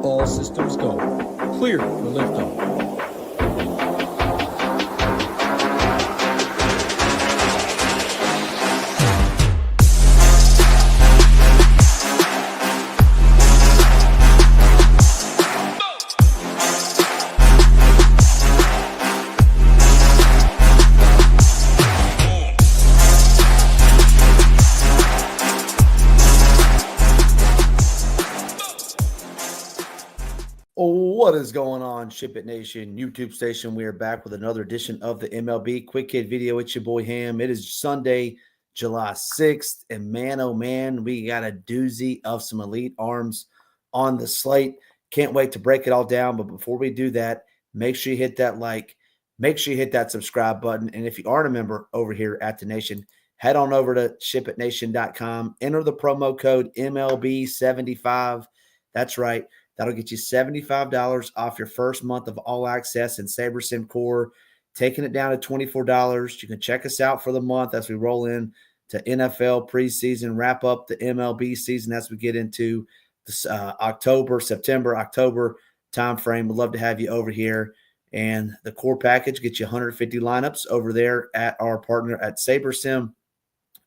All systems go. Clear for liftoff. What is going on, SHIPIT Nation YouTube station? We are back with another edition of the MLB Quick Hit video. It's your boy Ham. It is Sunday, July 6th, and man, oh man, we got a doozy of some elite arms on the slate. Can't wait to break it all down, but before we do that, make sure you hit that like, make sure you hit that subscribe button, and if you aren't a member over here at the Nation, head on over to shipitnation.com, enter the promo code MLB75. That's right. That'll get you $75 off your first month of All Access and SaberSim Core, taking it down to $24. You can check us out for the month as we roll in to NFL preseason, wrap up the MLB season as we get into this September, October timeframe. We'd love to have you over here. And the core package gets you 150 lineups over there at our partner at SaberSim.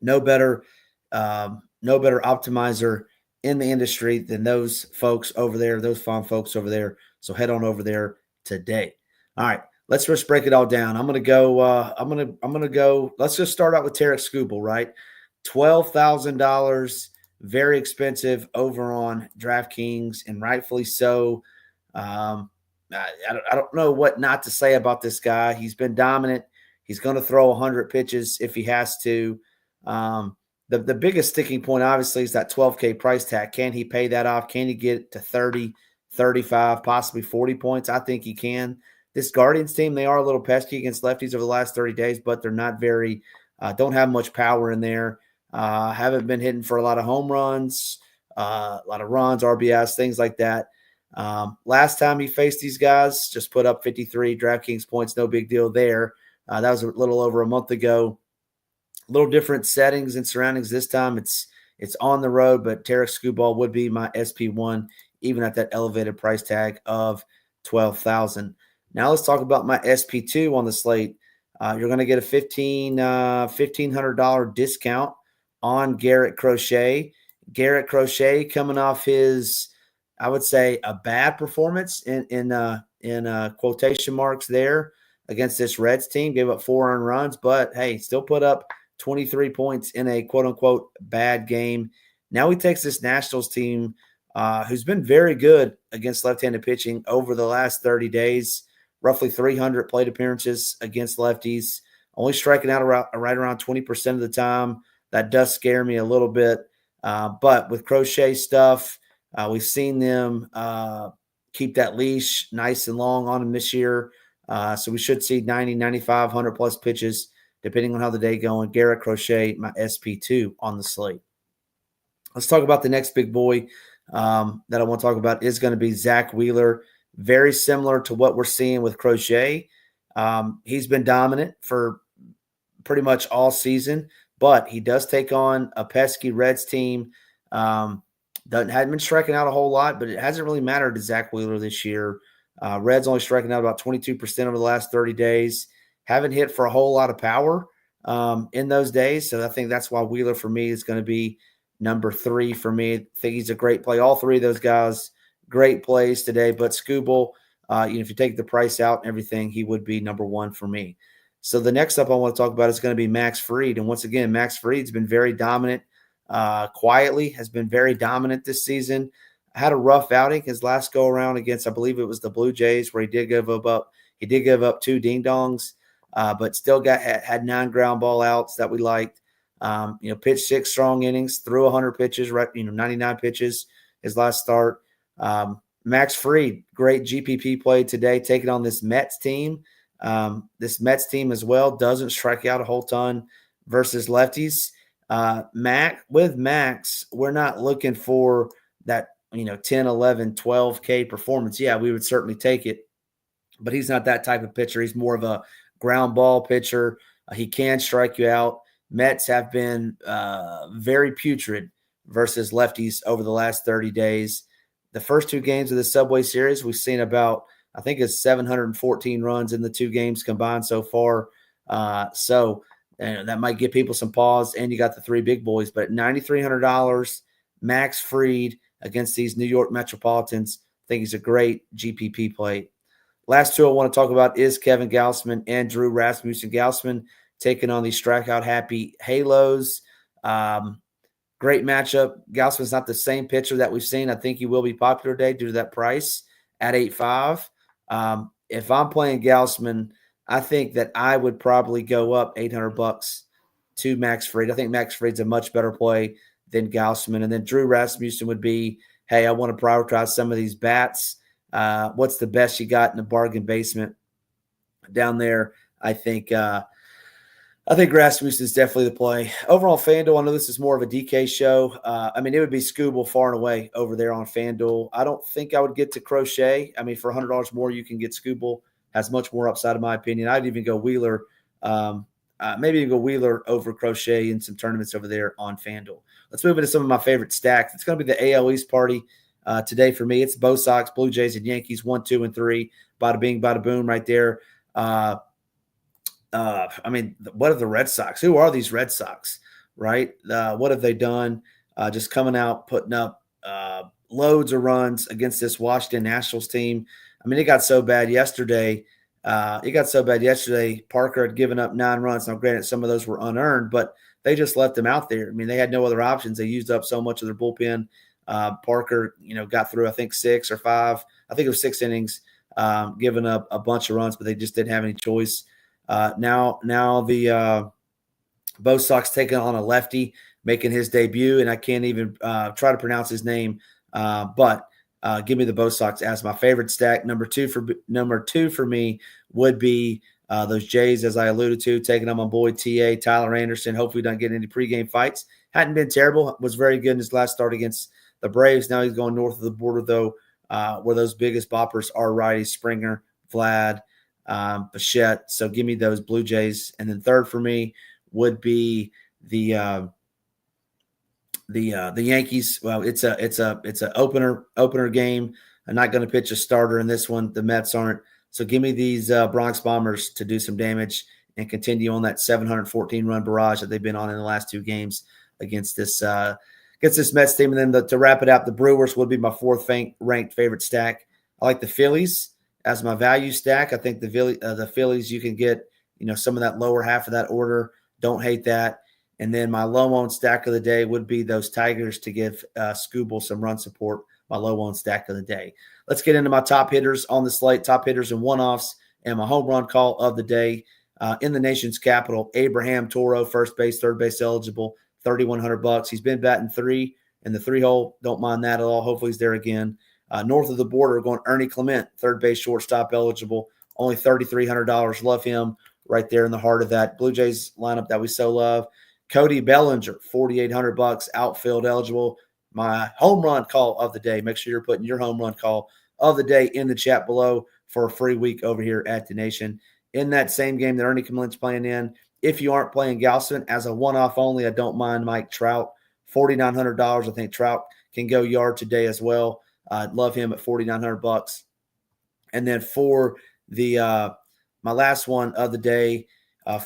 No better optimizer in the industry than those folks over there, those fine folks over there. So head on over there today. All right, let's just break it all down. I'm gonna go. Let's just start out with Tarek Skubal, right? $12,000, very expensive over on DraftKings, and rightfully so. I don't know what not to say about this guy. He's been dominant. He's going to throw 100 pitches if he has to. The biggest sticking point, obviously, is that $12K price tag. Can he pay that off? Can he get to 30, 35, possibly 40 points? I think he can. This Guardians team, they are a little pesky against lefties over the last 30 days, but they're not very don't have much power in there. Haven't been hitting for a lot of home runs, a lot of runs, RBIs, things like that. Last time he faced these guys, just put up 53 DraftKings points, no big deal there. That was a little over a month ago. Little different settings and surroundings this time. It's on the road, but Tarek Skubal would be my SP1, even at that elevated price tag of $12,000. Now let's talk about my SP2 on the slate. You're going to get a $1,500 discount on Garrett Crochet. Garrett Crochet coming off his, I would say, a bad performance in quotation marks there against this Reds team. Gave up 4 earned runs, but hey, still put up 23 points in a quote-unquote bad game. Now he takes this Nationals team who's been very good against left-handed pitching over the last 30 days, roughly 300 plate appearances against lefties, only striking out right around 20% of the time. That does scare me a little bit. But with Crochet stuff, we've seen them keep that leash nice and long on him this year. So we should see 90, 95, 100-plus pitches depending on how the day going. Garrett Crochet, my SP2 on the slate. Let's talk about the next big boy that I want to talk about is going to be Zach Wheeler. Very similar to what we're seeing with Crochet. He's been dominant for pretty much all season, but he does take on a pesky Reds team. Hadn't been striking out a whole lot, but it hasn't really mattered to Zach Wheeler this year. Reds only striking out about 22% over the last 30 days. Haven't hit for a whole lot of power in those days. So I think that's why Wheeler for me is going to be number 3 for me. I think he's a great play. All 3 of those guys, great plays today. But Skubal, if you take the price out and everything, he would be number 1 for me. So the next up I want to talk about is going to be Max Fried. And once again, Max Fried's been very dominant quietly, has been very dominant this season. Had a rough outing his last go around against, I believe it was the Blue Jays, where he did give up 2 ding-dongs. But still had 9 ground ball outs that we liked. Pitched 6 strong innings, threw 100 pitches, 99 pitches his last start. Max Fried, great GPP play today, taking on this Mets team. This Mets team as well doesn't strike out a whole ton versus lefties. With Max, we're not looking for that 10, 11, 12K performance. Yeah, we would certainly take it, but he's not that type of pitcher. He's more of a ground ball pitcher. He can strike you out. Mets have been very putrid versus lefties over the last 30 days. the first 2 games of the Subway Series, we've seen about, I think it's 714 runs in the 2 games combined so far. So that might give people some pause. And you got the 3 big boys, but $9,300, Max Fried against these New York Metropolitans. I think he's a great GPP play. Last 2 I want to talk about is Kevin Gausman and Drew Rasmussen. Gausman taking on these strikeout-happy Halos. Great matchup. Gausman's not the same pitcher that we've seen. I think he will be popular today due to that price at 8.5. If I'm playing Gausman, I think that I would probably go up $800 to Max Fried. I think Max Fried's a much better play than Gausman. And then Drew Rasmussen would be, hey, I want to prioritize some of these bats. What's the best you got in the bargain basement down there? I think Rasmussen is definitely the play. Overall, FanDuel, I know this is more of a DK show. I mean, it would be Scooble far and away over there on FanDuel. I don't think I would get to Crochet. I mean, for $100 more, you can get Scooble. Has much more upside, in my opinion. I'd even go Wheeler. Maybe even go Wheeler over Crochet in some tournaments over there on FanDuel. Let's move into some of my favorite stacks. It's going to be the AL East party today for me. It's Bo Sox, Blue Jays, and Yankees, 1, 2, and 3. Bada bing, bada boom right there. I mean, what are the Red Sox? Who are these Red Sox, right? What have they done? Just coming out, putting up loads of runs against this Washington Nationals team. I mean, it got so bad yesterday. Parker had given up 9 runs. Now, granted, some of those were unearned, but they just left them out there. I mean, they had no other options. They used up so much of their bullpen. Parker, got through, I think, 6 or 5. I think it was 6 innings, giving up a bunch of runs, but they just didn't have any choice. Now the Bo Sox taking on a lefty, making his debut, and I can't even try to pronounce his name, but give me the Bo Sox as my favorite stack. Number two for me would be those Jays, as I alluded to, taking on my boy Tyler Anderson. Hopefully, don't get any pregame fights. Hadn't been terrible. Was very good in his last start against the Braves. Now he's going north of the border, though, where those biggest boppers are righties: Springer, Vlad, Bichette. So give me those Blue Jays. And then third for me would be the Yankees. Well, it's a opener game. I'm not going to pitch a starter in this one. The Mets aren't. So give me these Bronx Bombers to do some damage and continue on that 714 run barrage that they've been on in the last 2 games against this Mets team. And then to wrap it up, the Brewers would be my 4th ranked favorite stack. I like the Phillies as my value stack. I think the Phillies, you can get some of that lower half of that order. Don't hate that. And then my low-owned stack of the day would be those Tigers to give Scooble some run support, my low-owned stack of the day. Let's get into my top hitters on the slate, top hitters and one-offs, and my home run call of the day. In the nation's capital, Abraham Toro, first base, third base eligible, $3,100. He's been batting 3 in the 3-hole. Don't mind that at all. Hopefully he's there again. North of the border, going Ernie Clement, third base, shortstop eligible, only $3,300. Love him right there in the heart of that Blue Jays lineup that we so love. Cody Bellinger, $4,800, outfield eligible. My home run call of the day. Make sure you're putting your home run call of the day in the chat below for a free week over here at the Nation. In that same game that Ernie Clement's playing in, if you aren't playing Gausman as a one-off only, I don't mind Mike Trout, $4,900. I think Trout can go yard today as well. I'd love him at $4,900. And then for the my last one of the day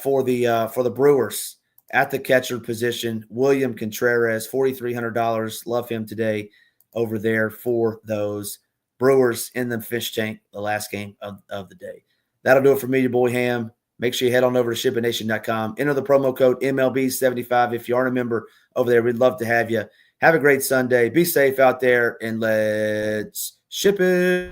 for the Brewers at the catcher position, William Contreras, $4,300. Love him today over there for those Brewers in the fish tank, the last game of the day. That'll do it for me, your boy Ham. Make sure you head on over to SHIPITNation.com. Enter the promo code MLB75 if you aren't a member over there. We'd love to have you. Have a great Sunday. Be safe out there, and let's ship it.